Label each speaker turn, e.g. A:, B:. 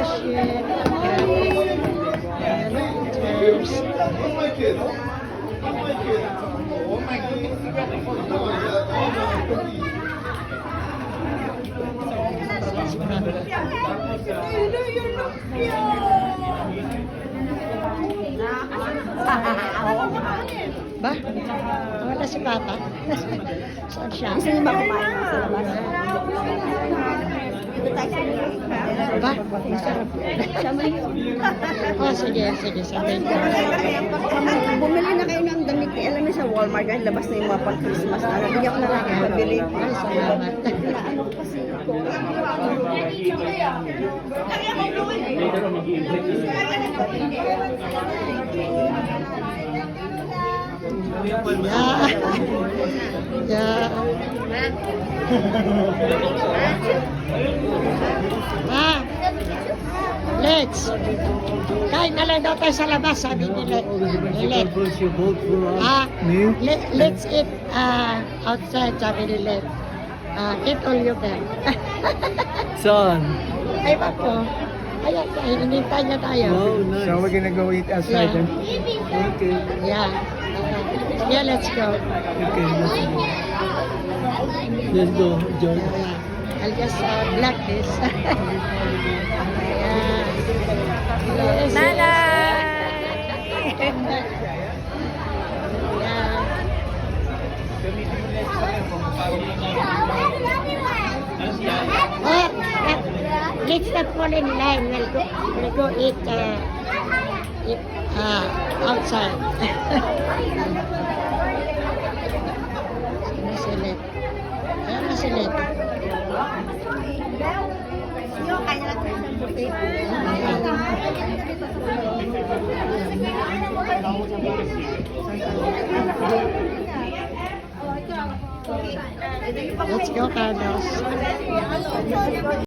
A: shit. Cheers. Ba? Wala si Papa? Saan siya?
B: Gusto niyo ba kumain sa labas? Dito tayo sa
A: Ba? Masarap. Oh, sige, sige, sabihin ko.
B: Bumili na kayo ng damit. Alam niyo sa Walmart, dahil labas na yung mga pang-Christmas na. Nabigyan ko na lang kayo mabili.
A: Ay, salamat.
B: Ano kasi ito?
A: Yeah. Yeah. Ma, let's. Kain na lang daw tayo sa labas, sabi ni Let. Let's eat outside, sabi ni Let. Eat all you can.
C: Saan?
A: Ay, bako. Ayan, hinintay niya tayo.
C: Oh, nice.
D: So we're gonna go eat outside
A: Yeah.
D: then.
C: Okay.
A: Yeah. Yeah, let's go.
C: Okay, let's go. Let's go, John.
A: I'll just black this. Yeah. Yes, Oh, let's not fall in line. We'll go eat outside. Sino si Let? Ayan na si Let.
B: Yung kanya lang sa buffet.
A: Let's go, Carlos.